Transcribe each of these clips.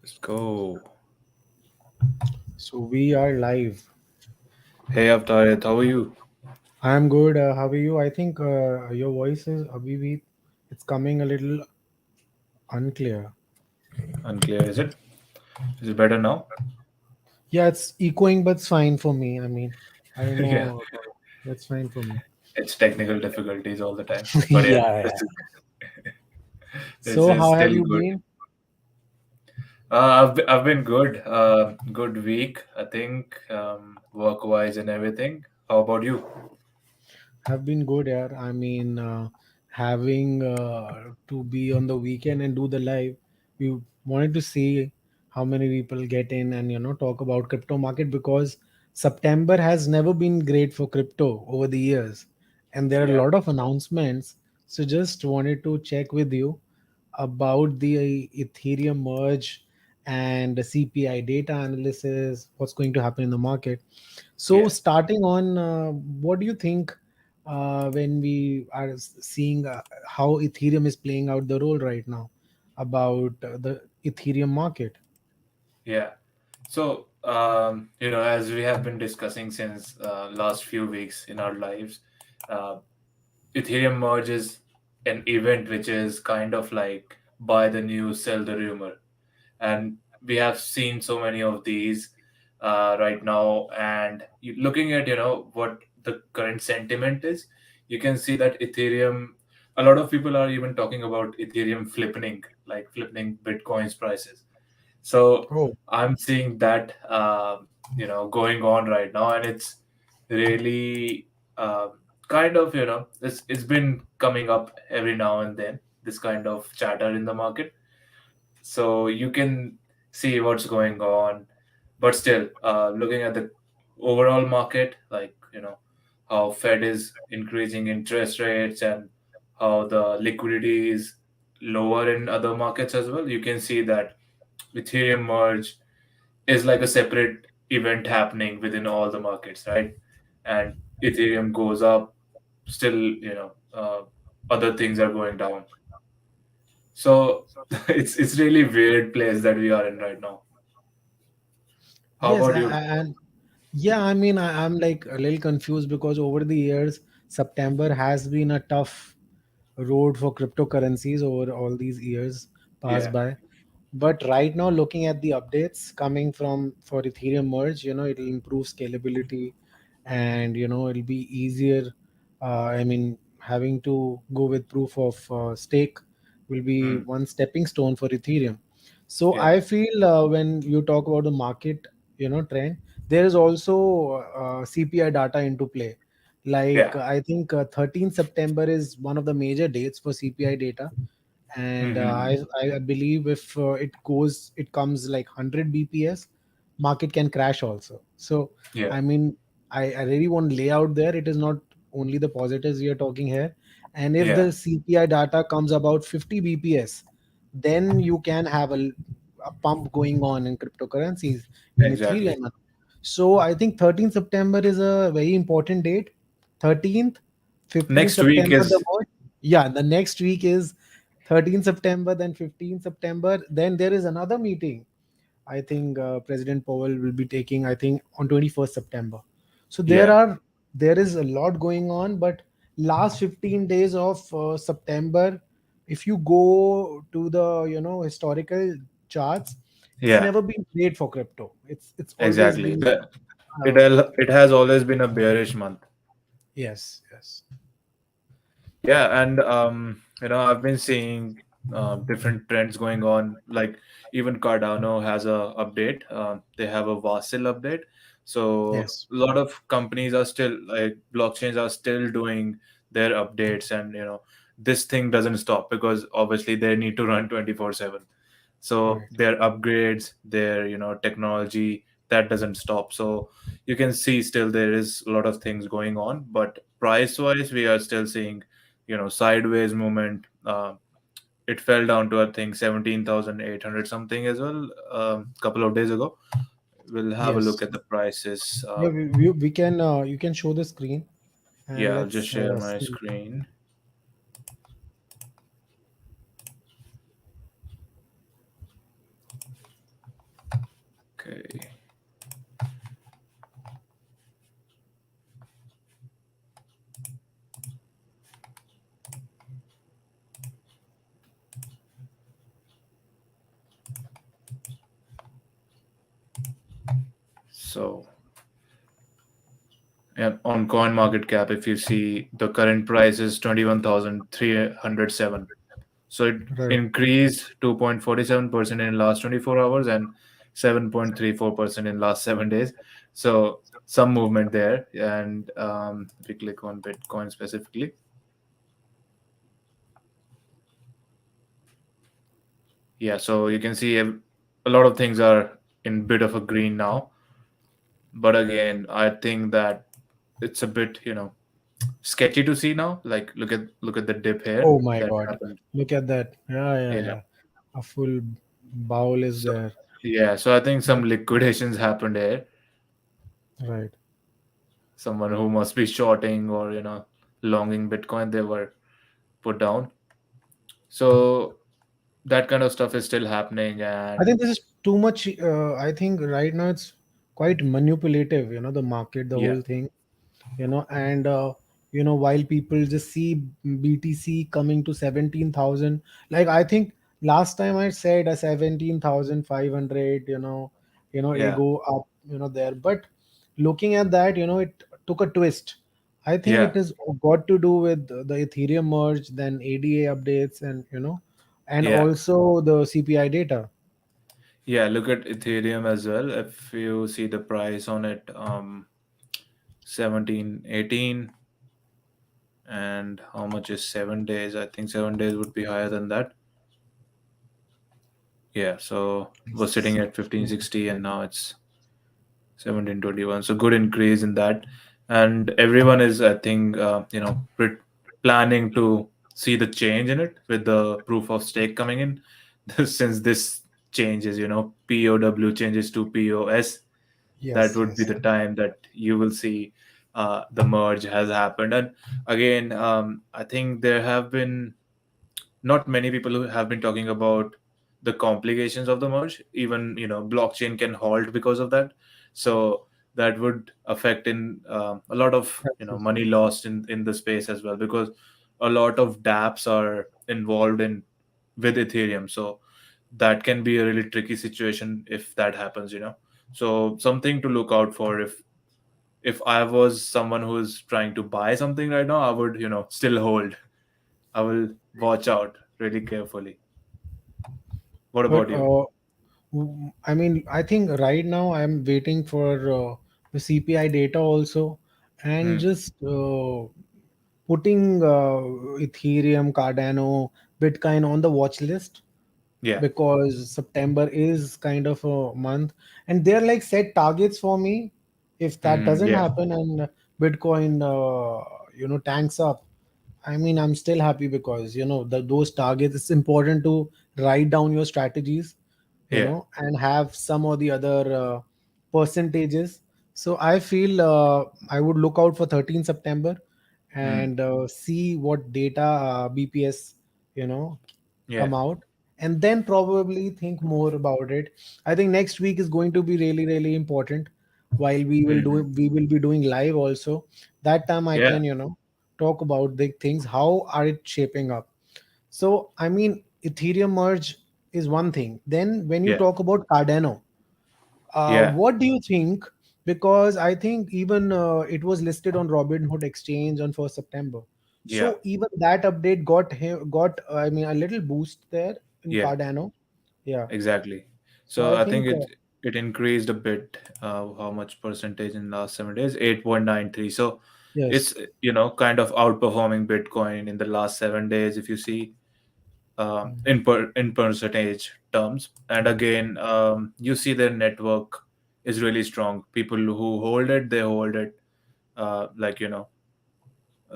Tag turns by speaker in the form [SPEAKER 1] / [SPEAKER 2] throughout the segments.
[SPEAKER 1] Let's go.
[SPEAKER 2] So we are live.
[SPEAKER 1] Hey Avtaret, how are you?
[SPEAKER 2] I'm good. How are you? I think your voice is Abhi. It's coming a little unclear.
[SPEAKER 1] Unclear, is it? Is it better now?
[SPEAKER 2] Yeah, it's echoing, but it's fine for me. I mean, I don't
[SPEAKER 1] Yeah,
[SPEAKER 2] know. That's fine for me.
[SPEAKER 1] it's technical difficulties all the time. But yeah,
[SPEAKER 2] Yeah,
[SPEAKER 1] this
[SPEAKER 2] yeah.
[SPEAKER 1] is this
[SPEAKER 2] So
[SPEAKER 1] is
[SPEAKER 2] how have
[SPEAKER 1] still
[SPEAKER 2] you
[SPEAKER 1] good.
[SPEAKER 2] been?
[SPEAKER 1] I've been good. Good week, I think, work wise and everything. How about you?
[SPEAKER 2] Have been good, yeah. I mean, having to be on the weekend and do the live, we wanted to see how many people get in and talk about crypto market because September has never been great for crypto over the years, and there are a
[SPEAKER 1] Yeah,
[SPEAKER 2] lot of announcements. So just wanted to check with you about the Ethereum merge and the CPI data analysis, what's going to happen in the market. So,
[SPEAKER 1] yeah,
[SPEAKER 2] starting on, what do you think when we are seeing how Ethereum is playing out the role right now about the Ethereum market?
[SPEAKER 1] yeah. So, as we have been discussing since last few weeks in our lives, uh, Ethereum merge is an event which is kind of like buy the news, sell the rumor, and we have seen so many of these right now. And looking at what the current sentiment is, you can see that Ethereum. A lot of people are even talking about Ethereum flipping, like flipping Bitcoin's prices. So
[SPEAKER 2] Oh,
[SPEAKER 1] I'm seeing that going on right now, and it's really kind of it's been coming up every now and then, this kind of chatter in the market, so you can see what's going on. But still, looking at the overall market, like how Fed is increasing interest rates and how the liquidity is lower in other markets as well, you can see that Ethereum merge is like a separate event happening within all the markets, right? And Ethereum goes up, still, other things are going down. So it's really weird place that we are in right now. How
[SPEAKER 2] yes,
[SPEAKER 1] about you?
[SPEAKER 2] and yeah, I mean, I'm like a little confused because over the years, September has been a tough road for cryptocurrencies over all these years passed
[SPEAKER 1] Yeah,
[SPEAKER 2] by. But right now, looking at the updates coming from for Ethereum merge, it'll improve scalability, and it'll be easier. I mean, having to go with proof of stake will be
[SPEAKER 1] mm,
[SPEAKER 2] one stepping stone for Ethereum. So
[SPEAKER 1] yeah,
[SPEAKER 2] I feel when you talk about the market, trend, there is also CPI data into play. Like
[SPEAKER 1] yeah,
[SPEAKER 2] I think 13 September is one of the major dates for CPI data, and
[SPEAKER 1] mm-hmm.
[SPEAKER 2] I believe if it comes like 100 bps, market can crash also. So
[SPEAKER 1] Yeah,
[SPEAKER 2] I mean, I really want to lay out there, it is not only the positives we are talking here. And if
[SPEAKER 1] yeah,
[SPEAKER 2] the CPI data comes about 50 bps, then you can have a pump going on in cryptocurrencies, in
[SPEAKER 1] exactly.
[SPEAKER 2] Ethereum. So I think 13th September is a very important date. 13th, 15th
[SPEAKER 1] Next week
[SPEAKER 2] September the
[SPEAKER 1] is,
[SPEAKER 2] merge. Yeah, the next week is 13th September, then 15th September. Then there is another meeting. I think President Powell will be taking, I think, on 21st September. So
[SPEAKER 1] yeah,
[SPEAKER 2] there is a lot going on, but last 15 days of September, if you go to the historical charts, it's
[SPEAKER 1] yeah,
[SPEAKER 2] never been great for crypto. It's always
[SPEAKER 1] exactly.
[SPEAKER 2] been
[SPEAKER 1] It
[SPEAKER 2] uh,
[SPEAKER 1] it has always been a bearish month.
[SPEAKER 2] yes, yes,
[SPEAKER 1] Yeah, and I've been seeing different trends going on. Like even Cardano has a update. They have a Vasil update. So
[SPEAKER 2] yes,
[SPEAKER 1] a lot of companies are still, like, blockchains are still doing their updates, and this thing doesn't stop because obviously they need to run 24/7. So
[SPEAKER 2] right.
[SPEAKER 1] their upgrades, their technology, that doesn't stop. So you can see still there is a lot of things going on, but price wise we are still seeing sideways movement. It fell down to, I think, 17,800 something as well, couple of days ago. We'll have a look
[SPEAKER 2] Yes.
[SPEAKER 1] at the prices.
[SPEAKER 2] Yeah, we can you can show the screen and
[SPEAKER 1] Yeah, I'll just
[SPEAKER 2] let's
[SPEAKER 1] share my
[SPEAKER 2] see.
[SPEAKER 1] screen. So and on coin market cap, if you see the current price is 21,307. So it
[SPEAKER 2] Right.
[SPEAKER 1] increased 2.47% in last 24 hours and 7.34% in last 7 days. So some movement there. And if we click on Bitcoin specifically, yeah, so you can see a lot of things are in bit of a green now. But again, I think that it's a bit, sketchy to see now. Like look at the dip here
[SPEAKER 2] Oh my
[SPEAKER 1] that
[SPEAKER 2] God.
[SPEAKER 1] happened.
[SPEAKER 2] Look at that. Yeah, yeah,
[SPEAKER 1] Yeah.
[SPEAKER 2] yeah. A full bowl is
[SPEAKER 1] So
[SPEAKER 2] there.
[SPEAKER 1] yeah, so I think
[SPEAKER 2] But
[SPEAKER 1] some liquidations happened here.
[SPEAKER 2] right.
[SPEAKER 1] Someone who must be shorting or longing Bitcoin, they were put down. So that kind of stuff is still happening,
[SPEAKER 2] I
[SPEAKER 1] and
[SPEAKER 2] think this is too much. I think right now it's quite manipulative, the market, the
[SPEAKER 1] yeah,
[SPEAKER 2] whole thing, and while people just see BTC coming to 17,000, like I think last time I said a 17,500, it
[SPEAKER 1] yeah,
[SPEAKER 2] go up, there. But looking at that, it took a twist. I think
[SPEAKER 1] yeah,
[SPEAKER 2] it has got to do with the Ethereum merge, then ADA updates, and
[SPEAKER 1] yeah,
[SPEAKER 2] also the CPI data.
[SPEAKER 1] yeah. Look at Ethereum as well. If you see the price on it, 1718, and how much is 7 days? I think 7 days would be higher than that. Yeah, so was sitting at 1560 and now it's 1721. So good increase in that. And everyone is, I think, planning to see the change in it with the proof of stake coming in. Since this changes, POW changes to POS, that
[SPEAKER 2] Yes,
[SPEAKER 1] would be
[SPEAKER 2] yes.
[SPEAKER 1] the time that you will see the merge has happened. And again, I think there have been not many people who have been talking about the complications of the merge. Even blockchain can halt because of that. So that would affect in a lot of
[SPEAKER 2] Yes, yes.
[SPEAKER 1] money lost in the space as well, because a lot of dApps are involved in with Ethereum. So that can be a really tricky situation if that happens. So something to look out for. If I was someone who is trying to buy something right now, I would still hold. I will watch out really carefully. What
[SPEAKER 2] But
[SPEAKER 1] about you?
[SPEAKER 2] I mean, I think right now I'm waiting for the CPI data also, and
[SPEAKER 1] Hmm.
[SPEAKER 2] just putting Ethereum, Cardano, Bitcoin on the watch list,
[SPEAKER 1] Yeah.
[SPEAKER 2] because September is kind of a month, and they're like set targets for me. If that doesn't
[SPEAKER 1] Yeah.
[SPEAKER 2] happen and Bitcoin, tanks up, I mean, I'm still happy because those targets. It's important to write down your strategies,
[SPEAKER 1] Yeah.
[SPEAKER 2] and have some or the other percentages. So I feel I would look out for 13 September
[SPEAKER 1] Hmm.
[SPEAKER 2] and see what data BPS, you know,
[SPEAKER 1] Yeah.
[SPEAKER 2] come out, and then probably think more about it. I think next week is going to be really, really important. While
[SPEAKER 1] Hmm.
[SPEAKER 2] we will be doing live also. That time I
[SPEAKER 1] Yeah.
[SPEAKER 2] can, talk about the things. How are it shaping up? So, I mean, Ethereum merge is one thing. Then, when you
[SPEAKER 1] Yeah.
[SPEAKER 2] talk about Cardano,
[SPEAKER 1] Yeah.
[SPEAKER 2] what do you think? Because I think even it was listed on Robinhood Exchange on 1st September.
[SPEAKER 1] Yeah.
[SPEAKER 2] So even that update got I mean a little boost there in
[SPEAKER 1] Yeah.
[SPEAKER 2] Cardano. Yeah.
[SPEAKER 1] Exactly.
[SPEAKER 2] So
[SPEAKER 1] So
[SPEAKER 2] I
[SPEAKER 1] I think
[SPEAKER 2] think
[SPEAKER 1] it increased a bit. How much percentage in last 7 days? 8.93. So
[SPEAKER 2] yes.
[SPEAKER 1] it's kind of outperforming Bitcoin in the last 7 days. If you see in percentage terms, and again, you see their network is really strong. People who hold it, they hold it like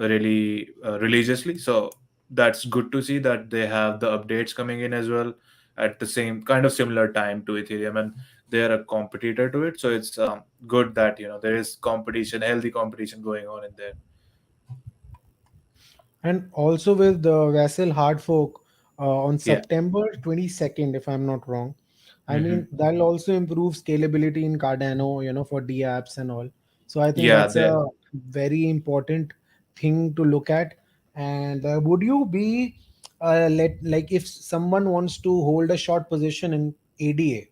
[SPEAKER 1] really religiously. So that's good to see that they have the updates coming in as well at the same kind of similar time to Ethereum, and they are a competitor to it. So it's good that there is competition, healthy competition going on in there.
[SPEAKER 2] And also with the Vassal hard fork on
[SPEAKER 1] Yeah.
[SPEAKER 2] September 22nd, if I'm not wrong. I
[SPEAKER 1] Hmm.
[SPEAKER 2] mean, that'll also improve scalability in Cardano, for D apps and all. So I think
[SPEAKER 1] Yeah.
[SPEAKER 2] that's
[SPEAKER 1] There.
[SPEAKER 2] a very important thing to look at. And would you be like if someone wants to hold a short position in ADA,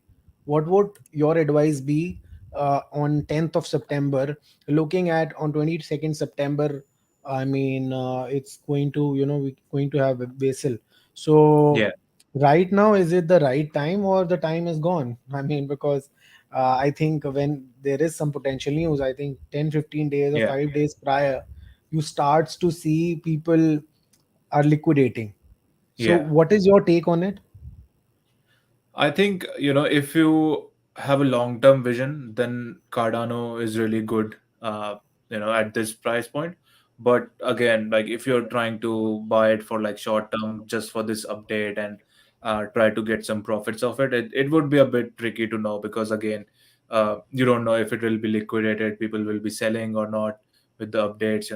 [SPEAKER 2] what would your advice be? on 10th of September. Looking at on 22nd September, I mean, it's going to, we're going to have a Basel. So
[SPEAKER 1] Yeah,
[SPEAKER 2] right now, is it the right time or the time is gone? I mean, because I think when there is some potential news, I think 10, 15 days or
[SPEAKER 1] yeah,
[SPEAKER 2] 5 days prior, you starts to see people are liquidating. So
[SPEAKER 1] yeah.
[SPEAKER 2] what is your take on it?
[SPEAKER 1] I think, if you have a long-term vision, then Cardano is really good, at this price point. But again, like if you're trying to buy it for like short term, just for this update and try to get some profits of it, it would be a bit tricky to know because again, you don't know if it will be liquidated, people will be selling or not with the updates.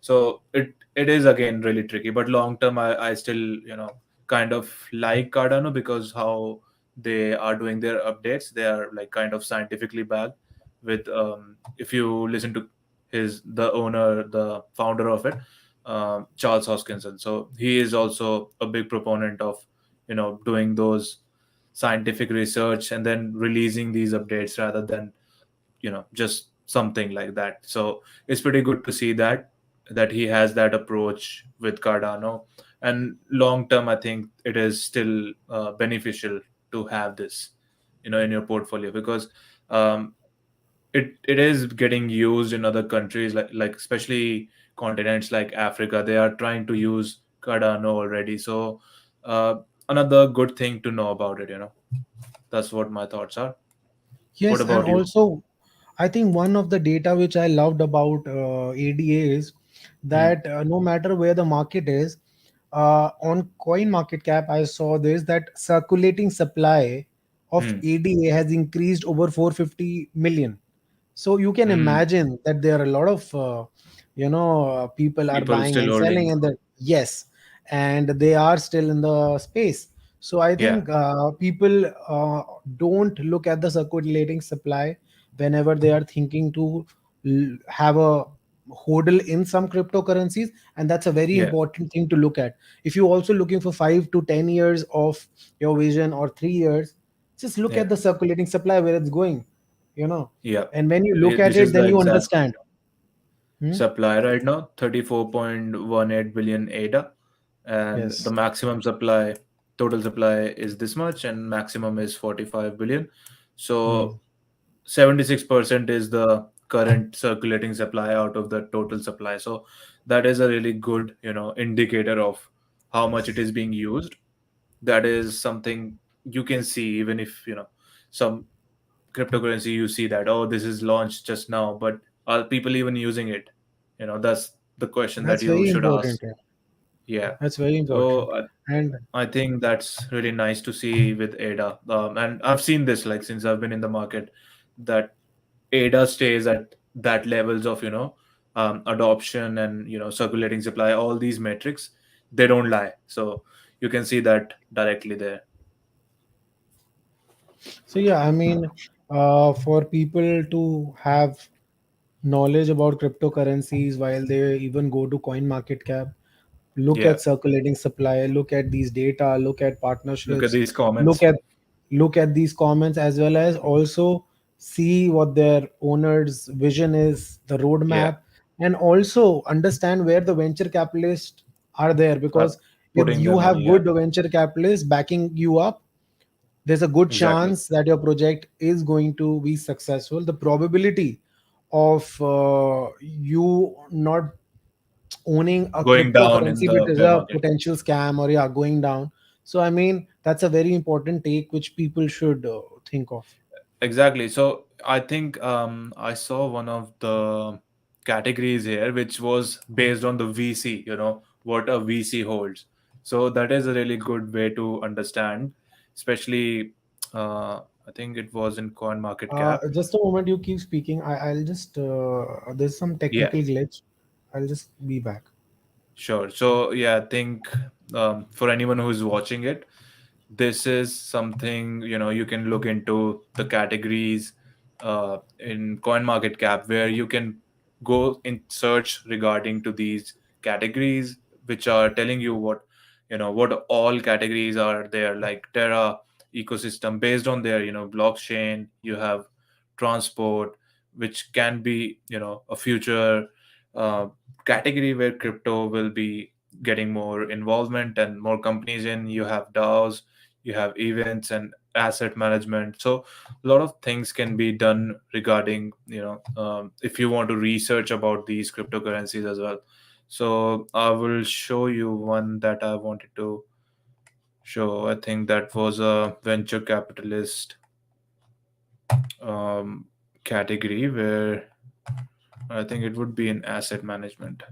[SPEAKER 1] So it is again really tricky. But long term, I still, kind of like Cardano because how they are doing their updates. They are like kind of scientifically backed with if you listen to the owner, the founder of it, Charles Hoskinson. So he is also a big proponent of doing those scientific research and then releasing these updates rather than just something like that. So it's pretty good to see that he has that approach with Cardano. And long term, I think it is still beneficial to have this in your portfolio because um, it is getting used in other countries, like especially continents like Africa. They are trying to use Cardano already. So uh, another good thing to know about it. That's what my thoughts are. What
[SPEAKER 2] Yes, and
[SPEAKER 1] about you?
[SPEAKER 2] also I think one of the data which I loved about ADA is
[SPEAKER 1] Hmm.
[SPEAKER 2] that no matter where the market is, on coin market cap, I saw this that circulating supply of
[SPEAKER 1] Hmm.
[SPEAKER 2] ADA has increased over 450 million. So you can
[SPEAKER 1] Hmm.
[SPEAKER 2] imagine that there are a lot of people are
[SPEAKER 1] People
[SPEAKER 2] buying
[SPEAKER 1] still
[SPEAKER 2] and selling,
[SPEAKER 1] holding.
[SPEAKER 2] and that yes, and they are still in the space. So I
[SPEAKER 1] Yeah,
[SPEAKER 2] think people don't look at the circulating supply whenever they are thinking to have a hodl in some cryptocurrencies, and that's a very
[SPEAKER 1] yeah,
[SPEAKER 2] important thing to look at. If you're also looking for 5 to 10 years of your vision or 3 years, just look
[SPEAKER 1] yeah,
[SPEAKER 2] at the circulating supply where it's going, you know
[SPEAKER 1] yeah.
[SPEAKER 2] and when you look at
[SPEAKER 1] This
[SPEAKER 2] it,
[SPEAKER 1] is the
[SPEAKER 2] then you
[SPEAKER 1] exact
[SPEAKER 2] understand. Hmm?
[SPEAKER 1] supply right now, 34.18 billion ADA, and the
[SPEAKER 2] Yes.
[SPEAKER 1] maximum supply, total supply is this much, and maximum is 45 billion.
[SPEAKER 2] Hmm.
[SPEAKER 1] So 76% is the current circulating supply out of the total supply. So that is a really good, indicator of how much it is being used. That is something you can see even if some cryptocurrency you see that, oh, this is launched just now, but are people even using it? That's the question that
[SPEAKER 2] That's
[SPEAKER 1] you
[SPEAKER 2] very
[SPEAKER 1] should ask.
[SPEAKER 2] important. Yeah.
[SPEAKER 1] Yeah.
[SPEAKER 2] That's very important.
[SPEAKER 1] So
[SPEAKER 2] And
[SPEAKER 1] I think that's really nice to see with ADA, and I've seen this like since I've been in the market, that ADA stays at that levels of adoption and circulating supply, all these metrics, they don't lie. So you can see that directly there.
[SPEAKER 2] so, yeah, I mean, for people to have knowledge about cryptocurrencies while they even go to coin market cap, look
[SPEAKER 1] Yeah,
[SPEAKER 2] at circulating supply, look at these data, look at
[SPEAKER 1] look at
[SPEAKER 2] partnerships,
[SPEAKER 1] these
[SPEAKER 2] look
[SPEAKER 1] comments.
[SPEAKER 2] at look at these comments, as well as also see what their owner's vision is, the
[SPEAKER 1] Yeah,
[SPEAKER 2] roadmap, and also understand where the venture capitalists are there.
[SPEAKER 1] are
[SPEAKER 2] Because if
[SPEAKER 1] putting their
[SPEAKER 2] you have
[SPEAKER 1] money. Yeah,
[SPEAKER 2] good venture capitalists backing you up, there's a good
[SPEAKER 1] exactly.
[SPEAKER 2] chance that your project is going to be successful. The probability of you not owning a
[SPEAKER 1] Going down in
[SPEAKER 2] cryptocurrency if it
[SPEAKER 1] the
[SPEAKER 2] is
[SPEAKER 1] bear
[SPEAKER 2] a
[SPEAKER 1] market.
[SPEAKER 2] potential scam or yeah, going down. So I mean, that's a very important take which people should think of.
[SPEAKER 1] Exactly. So I think I saw one of the categories here, which was based on the VC, what a VC holds. So that is a really good way to understand, especially I think it was in Coin Market Cap.
[SPEAKER 2] Just a moment, you keep speaking. I'll just there's some
[SPEAKER 1] Yeah,
[SPEAKER 2] technical glitch. I'll just be back.
[SPEAKER 1] sure. So yeah, I think for anyone who's watching it, this is something you can look into the categories in coin market cap where you can go in search regarding to these categories which are telling you what all categories are there, like Terra ecosystem based on their blockchain. You have transport, which can be, a future uh, category where crypto will be getting more involvement and more companies in. You have DAOs, you have events and asset management. So a lot of things can be done regarding, if you want to research about these cryptocurrencies as well. So I will show you one that I wanted to show. I think that was a venture capitalist um, category where I think it would be in asset management.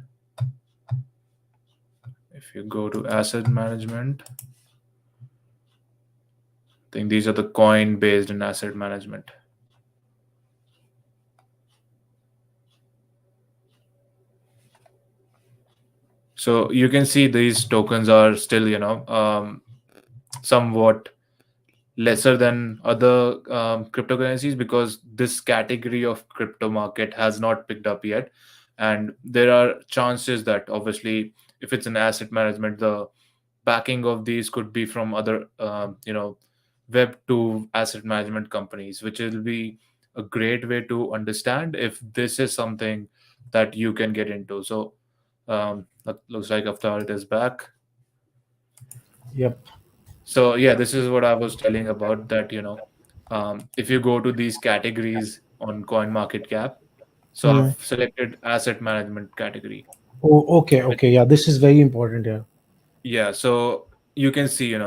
[SPEAKER 1] If you go to asset management, I think these are the coin based in asset management. So you can see these tokens are still, somewhat lesser than other cryptocurrencies, because this category of crypto market has not picked up yet. And there are chances that, obviously, if it's an asset management, the backing of these could be from other, web 2 asset management companies, which will be a great way to understand if this is something that you can get into. So that looks like Avatar it is back.
[SPEAKER 2] Yep.
[SPEAKER 1] So yeah, this is what I was telling about, that, if you go to these categories on Coin Market Cap, so I've
[SPEAKER 2] Hmm.
[SPEAKER 1] selected asset management category.
[SPEAKER 2] Oh, okay, okay. Yeah, this is very important. Yeah.
[SPEAKER 1] Yeah, so you can see,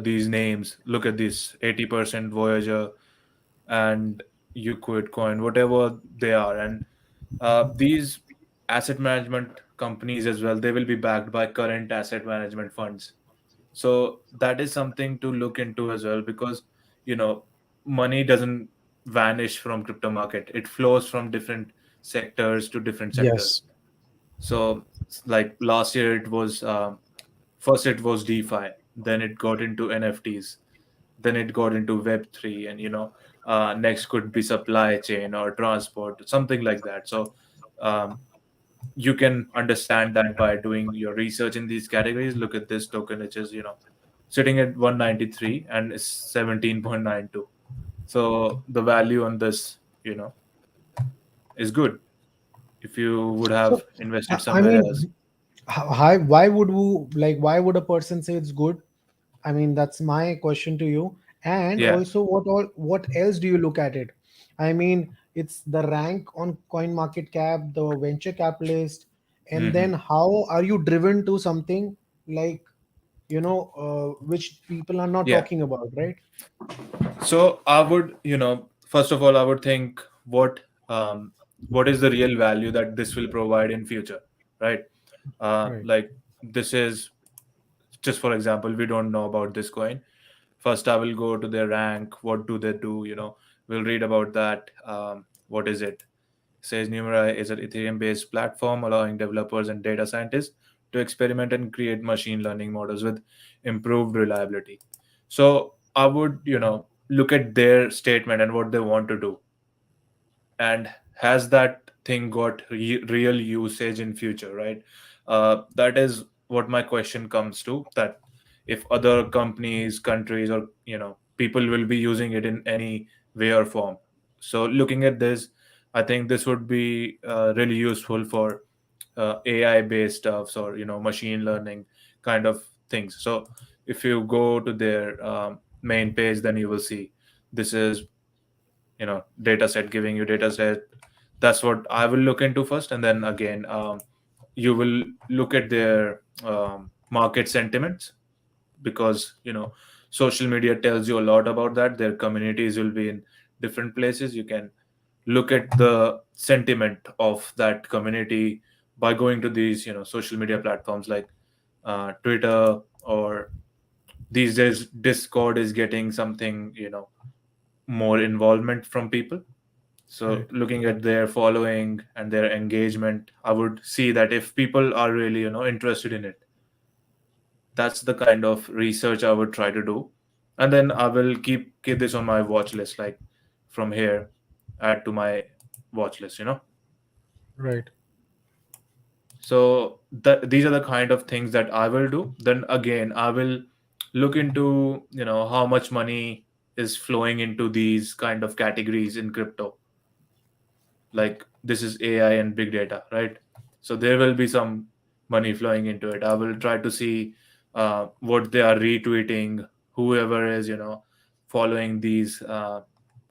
[SPEAKER 1] these names. Look at this: 80% Voyager and Euclid Coin, whatever they are, and these asset management companies as well. They will be backed by current asset management funds. So that is something to look into as well, because you know money doesn't vanish from crypto market. It flows from different sectors to different sectors.
[SPEAKER 2] Yes.
[SPEAKER 1] So like last year it was, first it was DeFi, then it got into NFTs, then it got into Web3, and next could be supply chain or transport, something like that. So um, you can understand that by doing your research in these categories. Look at this token, which is, sitting at 193 and is 17.92. So the value on this, is good if you would have
[SPEAKER 2] So,
[SPEAKER 1] invested
[SPEAKER 2] I
[SPEAKER 1] somewhere
[SPEAKER 2] mean,
[SPEAKER 1] else.
[SPEAKER 2] why would you like? Why would a person say it's good? I mean, that's my question to you. And
[SPEAKER 1] Yeah.
[SPEAKER 2] also, what else do you look at it? I mean, it's the rank on Coin Market Cap, the venture capitalist, and
[SPEAKER 1] Hmm.
[SPEAKER 2] then how are you driven to something like which people are not
[SPEAKER 1] Yeah.
[SPEAKER 2] talking about, right?
[SPEAKER 1] So I would, first of all, I would think what um, what is the real value that this will provide in future, right?
[SPEAKER 2] Right,
[SPEAKER 1] Like, this is just for example, we don't know about this coin. First, I will go to their rank. What do they do? We'll read about that. What is it? Says Numeri is an Ethereum-based platform allowing developers and data scientists to experiment and create machine learning models with improved reliability. So I would, look at their statement and what they want to do, and has that thing got real usage in future, right? That is what my question comes to, that if other companies, countries, or people will be using it in any way or form. So looking at this, I think this would be really useful for AI based stuffs, or machine learning kind of things. So if you go to their main page, then you will see this is, data set, giving you data set. That's what I will look into first, and then again, you will look at their market sentiments, because social media tells you a lot about that. Their communities will be in different places. You can look at the sentiment of that community by going to these social media platforms like Twitter, or these days Discord is getting something, more involvement from people. So
[SPEAKER 2] right,
[SPEAKER 1] looking at their following and their engagement, I would see that if people are really, interested in it, that's the kind of research I would try to do. And then I will keep this on my watch list, like from here, add to my watch list.
[SPEAKER 2] right.
[SPEAKER 1] So these are the kind of things that I will do. Then again, I will look into, how much money. is flowing into these kind of categories in crypto, like this is AI and big data, right? So there will be some money flowing into it. I will try to see what they are retweeting, whoever is, following these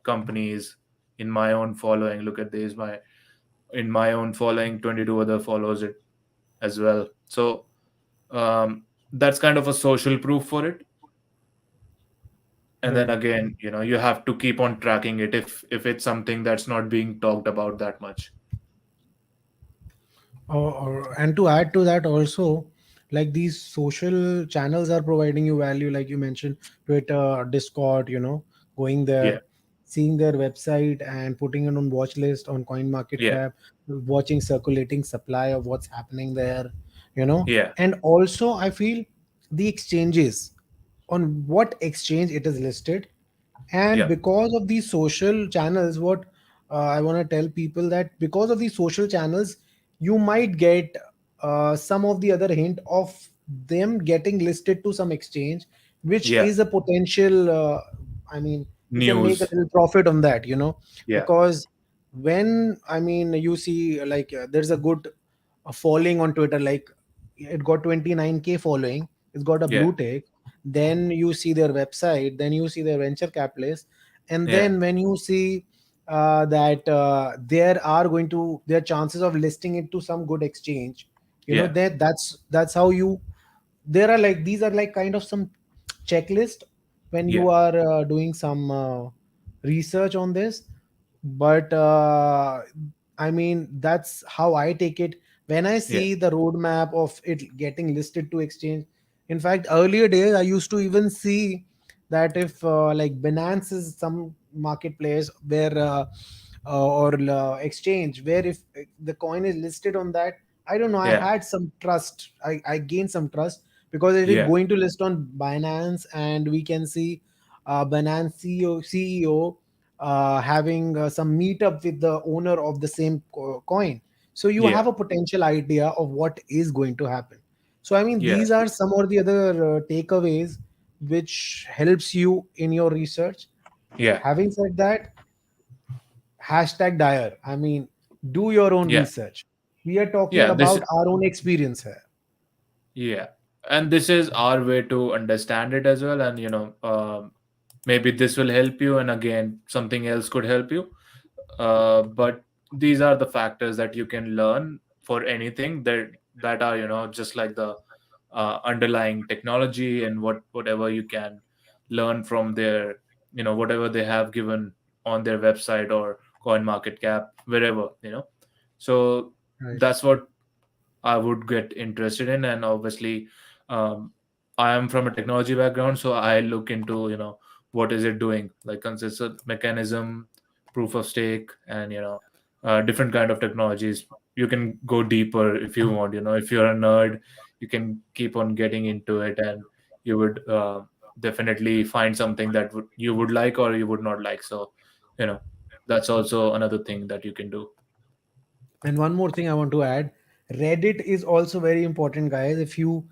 [SPEAKER 1] companies in my own following. Look at this, my in my own following, 22 other follows it as well. So um, that's kind of a social proof for it. And then
[SPEAKER 2] Right.
[SPEAKER 1] again, you have to keep on tracking it if it's something that's not being talked about that much.
[SPEAKER 2] And to add to that also, like these social channels are providing you value, like you mentioned, Twitter, Discord, going
[SPEAKER 1] Yeah,
[SPEAKER 2] there, seeing their website and putting it on watch list on coin market
[SPEAKER 1] yeah,
[SPEAKER 2] cap, watching circulating supply of what's happening there,
[SPEAKER 1] yeah,
[SPEAKER 2] and also I feel the exchanges, on what exchange it is listed. And
[SPEAKER 1] yeah,
[SPEAKER 2] because of these social channels, what I want to tell people, that because of these social channels, you might get some of the other hint of them getting listed to some exchange, which
[SPEAKER 1] yeah.
[SPEAKER 2] is a potential, I mean, you can make a
[SPEAKER 1] News.
[SPEAKER 2] little profit on that,
[SPEAKER 1] Yeah,
[SPEAKER 2] because when, I mean, you see, like, there's a good following on Twitter, like it got 29K following, it's got a
[SPEAKER 1] yeah,
[SPEAKER 2] blue tick, then you see their website, then you see their venture capitalist, and
[SPEAKER 1] yeah,
[SPEAKER 2] then when you see that there are going to there are chances of listing it to some good exchange,
[SPEAKER 1] yeah,
[SPEAKER 2] that's how you, there are like, these are like kind of some checklist when
[SPEAKER 1] yeah,
[SPEAKER 2] you are doing some research on this. But I mean, that's how I take it when I
[SPEAKER 1] yeah,
[SPEAKER 2] see the roadmap of it getting listed to exchange. In fact, earlier days I used to even see that if like Binance is some marketplace where or exchange where if the coin is listed on that, I don't know, I
[SPEAKER 1] yeah,
[SPEAKER 2] had some trust, I gained some trust, because it is
[SPEAKER 1] yeah,
[SPEAKER 2] going to list on Binance, and we can see Binance CEO having some meetup with the owner of the same coin. So you
[SPEAKER 1] yeah,
[SPEAKER 2] have a potential idea of what is going to happen. So I mean,
[SPEAKER 1] yeah,
[SPEAKER 2] these are some of the other takeaways which helps you in your research.
[SPEAKER 1] yeah,
[SPEAKER 2] Having said that, hashtag dire, I mean, do your own
[SPEAKER 1] yeah,
[SPEAKER 2] research. We are talking
[SPEAKER 1] yeah. This,
[SPEAKER 2] about our own experience here.
[SPEAKER 1] yeah, and this is our way to understand it as well. And maybe this will help you, and again, something else could help you. But these are the factors that you can learn for anything that are just like the underlying technology, and whatever you can learn from their, whatever they have given on their website or coin market cap, wherever. So
[SPEAKER 2] Right.
[SPEAKER 1] that's what I would get interested in. And obviously, um, I am from a technology background, so I look into what is it doing, like consistent mechanism, proof of stake, and different kind of technologies. You can go deeper if you want. If you're a nerd, you can keep on getting into it, and you would definitely find something that you would like or you would not like. So, you know, that's also another thing that you can do.
[SPEAKER 2] And one more thing I want to add, Reddit is also very important, guys. If you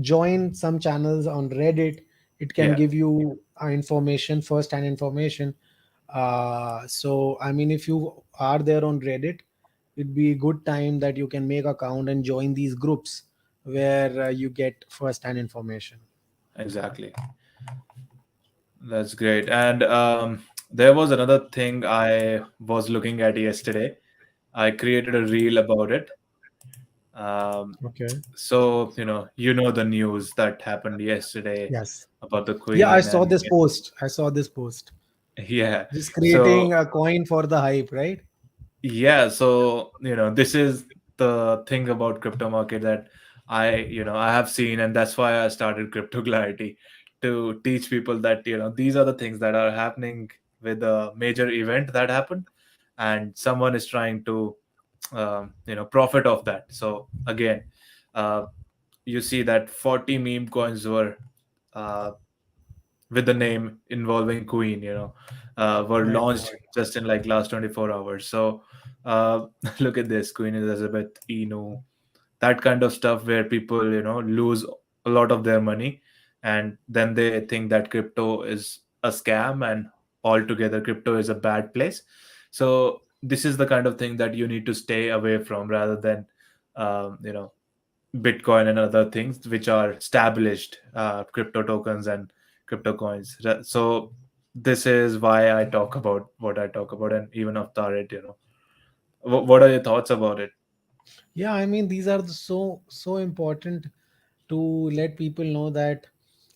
[SPEAKER 2] join some channels on Reddit, it can
[SPEAKER 1] Yeah,
[SPEAKER 2] give you information, first hand information. So, I mean, if you are there on Reddit, it'd be a good time that you can make account and join these groups where you get first hand information.
[SPEAKER 1] exactly. That's great. And there was another thing I was looking at yesterday. I created a reel about it. Um,
[SPEAKER 2] Okay.
[SPEAKER 1] so the news that happened yesterday
[SPEAKER 2] Yes.
[SPEAKER 1] about the
[SPEAKER 2] Yeah, I
[SPEAKER 1] Queen
[SPEAKER 2] saw
[SPEAKER 1] and
[SPEAKER 2] this post. I saw this post.
[SPEAKER 1] yeah.
[SPEAKER 2] Just
[SPEAKER 1] So
[SPEAKER 2] creating a coin for the hype, right?
[SPEAKER 1] yeah, so this is the thing about crypto market that I have seen, and that's why I started Crypto Clarity, to teach people that these are the things that are happening with a major event that happened, and someone is trying to profit off that. So again, uh, you see that 40 meme coins were uh, with the name involving Queen, were
[SPEAKER 2] Right.
[SPEAKER 1] launched just in like last 24 hours. So uh, look at this, Queen Elizabeth, Inu, that kind of stuff where people, lose a lot of their money, and then they think that crypto is a scam and altogether crypto is a bad place. So this is the kind of thing that you need to stay away from, rather than you know, Bitcoin and other things which are established crypto tokens and crypto coins. So this is why I talk about what I talk about, and even of Tarit, you know, what are your thoughts about it?
[SPEAKER 2] Yeah, I mean, these are so important to let people know that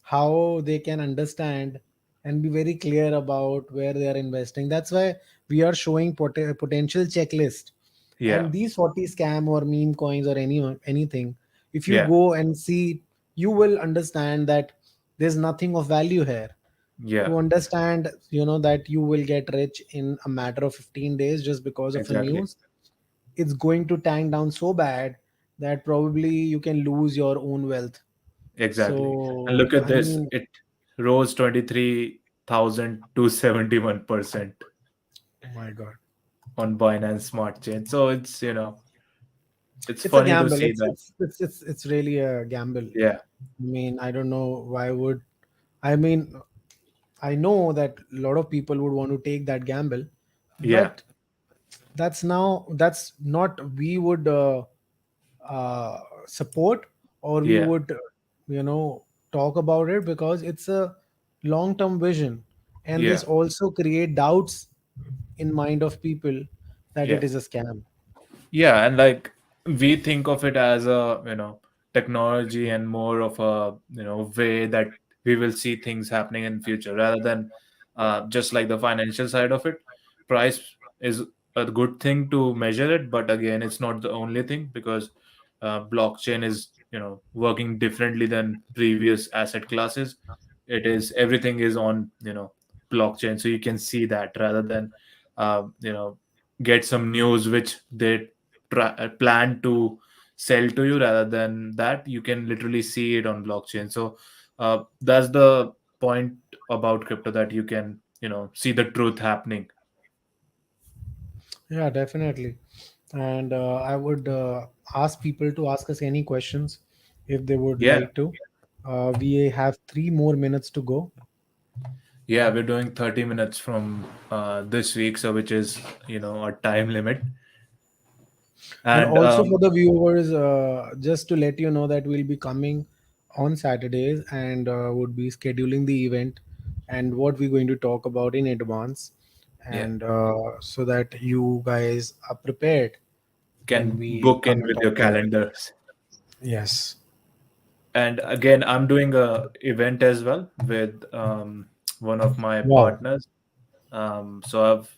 [SPEAKER 2] how they can understand and be very clear about where they are investing. That's why we are showing potential checklist.
[SPEAKER 1] Yeah,
[SPEAKER 2] And these 40 scam or meme coins or anything, if you
[SPEAKER 1] yeah,
[SPEAKER 2] go and see, you will understand that there's nothing of value here.
[SPEAKER 1] yeah,
[SPEAKER 2] To understand, that you will get rich in a matter of 15 days just because of a
[SPEAKER 1] exactly,
[SPEAKER 2] news, it's going to tank down so bad that probably you can lose your own wealth.
[SPEAKER 1] exactly. And
[SPEAKER 2] So
[SPEAKER 1] look at
[SPEAKER 2] I
[SPEAKER 1] this,
[SPEAKER 2] mean,
[SPEAKER 1] it rose 23,000 to 71%
[SPEAKER 2] oh my god,
[SPEAKER 1] on Binance Smart Chain. So it's, you know, it's
[SPEAKER 2] it's a
[SPEAKER 1] funny to
[SPEAKER 2] gamble.
[SPEAKER 1] see
[SPEAKER 2] it's
[SPEAKER 1] that.
[SPEAKER 2] it's it's it's, it's really a gamble.
[SPEAKER 1] Yeah,
[SPEAKER 2] I mean, I don't know why would, I mean, I know that a lot of people would want to take that gamble,
[SPEAKER 1] yeah,
[SPEAKER 2] but that's not we would uh, support, or we
[SPEAKER 1] yeah,
[SPEAKER 2] would talk about it, because it's a long term vision, and this
[SPEAKER 1] yeah,
[SPEAKER 2] also create doubts in mind of people that
[SPEAKER 1] yeah.
[SPEAKER 2] it is a scam.
[SPEAKER 1] Yeah, and like we think of it as a, you know, technology and more of a, you know, way that we will see things happening in future, rather than just like the financial side of it. Price is a good thing to measure it, but again, it's not the only thing, because blockchain is, you know, working differently than previous asset classes. It is, everything is on, you know, blockchain, so you can see that, rather than you know, get some news which they plan to sell to you. Rather than that, you can literally see it on blockchain. So that's the point about crypto, that you can, you know, see the truth happening.
[SPEAKER 2] Yeah, definitely. And I would ask people to ask us any questions if they would
[SPEAKER 1] Yeah,
[SPEAKER 2] like to. We have 3 more minutes to go.
[SPEAKER 1] yeah, we're doing 30 minutes from this week, so which is, you know, a time limit.
[SPEAKER 2] And
[SPEAKER 1] And
[SPEAKER 2] also for the viewers, just to let you know that we'll be coming on Saturdays, and would be scheduling the event and what we're going to talk about in advance,
[SPEAKER 1] yeah,
[SPEAKER 2] and so that you guys are prepared when
[SPEAKER 1] can
[SPEAKER 2] we
[SPEAKER 1] book
[SPEAKER 2] come
[SPEAKER 1] in
[SPEAKER 2] and
[SPEAKER 1] with
[SPEAKER 2] talk
[SPEAKER 1] your
[SPEAKER 2] about it.
[SPEAKER 1] calendars.
[SPEAKER 2] Yes,
[SPEAKER 1] And again, I'm doing a event as well with one of my
[SPEAKER 2] wow.
[SPEAKER 1] partners. So I've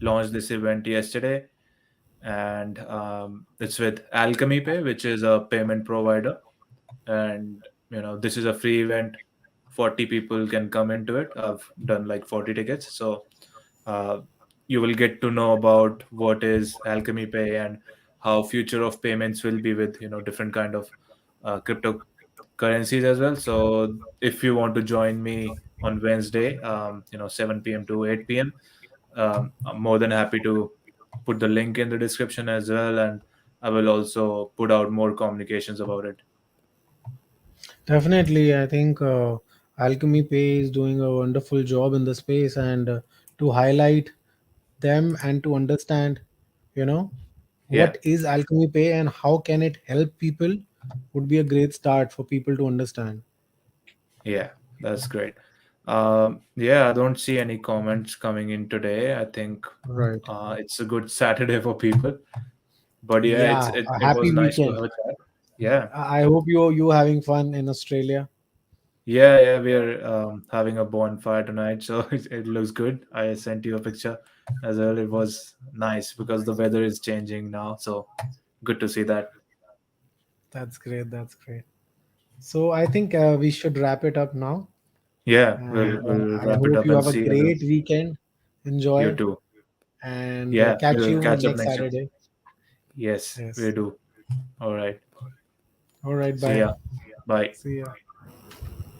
[SPEAKER 1] launched this event yesterday, and it's with Alchemy Pay, which is a payment provider. And you know, this is a free event. 40 people can come into it. I've done like 40 tickets, so uh, you will get to know about what is Alchemy Pay and how future of payments will be with, you know, different kind of cryptocurrencies as well. So if you want to join me on Wednesday, you know, 7 p.m. to 8 p.m., I'm more than happy to put the link in the description as well, and I will also put out more communications about it.
[SPEAKER 2] Definitely, I think Alchemy Pay is doing a wonderful job in the space, and to highlight them and to understand, you know,
[SPEAKER 1] Yeah,
[SPEAKER 2] what is Alchemy Pay and how can it help people, would be a great start for people to understand.
[SPEAKER 1] yeah, that's great. Yeah, I don't see any comments coming in today. I think
[SPEAKER 2] Right.
[SPEAKER 1] it's a good Saturday for people. But yeah,
[SPEAKER 2] Yeah, a
[SPEAKER 1] it was
[SPEAKER 2] happy
[SPEAKER 1] nice to
[SPEAKER 2] weekend.
[SPEAKER 1] have a chat. Yeah,
[SPEAKER 2] I hope you having fun in Australia.
[SPEAKER 1] yeah, yeah. We are having a bonfire tonight, so it looks good. I sent you a picture as well. It was nice because the weather is changing now, so good to see that.
[SPEAKER 2] That's great. That's great. So I think we should wrap it up now,
[SPEAKER 1] Yeah,
[SPEAKER 2] and
[SPEAKER 1] we'll
[SPEAKER 2] I
[SPEAKER 1] wrap it
[SPEAKER 2] hope
[SPEAKER 1] up
[SPEAKER 2] you
[SPEAKER 1] and
[SPEAKER 2] have a
[SPEAKER 1] see you again.
[SPEAKER 2] great weekend.
[SPEAKER 1] You
[SPEAKER 2] Enjoy,
[SPEAKER 1] too.
[SPEAKER 2] and
[SPEAKER 1] Yeah,
[SPEAKER 2] catch
[SPEAKER 1] we'll
[SPEAKER 2] you
[SPEAKER 1] catch up
[SPEAKER 2] next
[SPEAKER 1] next week.
[SPEAKER 2] Saturday.
[SPEAKER 1] Yes, we
[SPEAKER 2] Yes.
[SPEAKER 1] do. All right.
[SPEAKER 2] All right.
[SPEAKER 1] See
[SPEAKER 2] Bye.
[SPEAKER 1] ya. Bye.
[SPEAKER 2] See ya.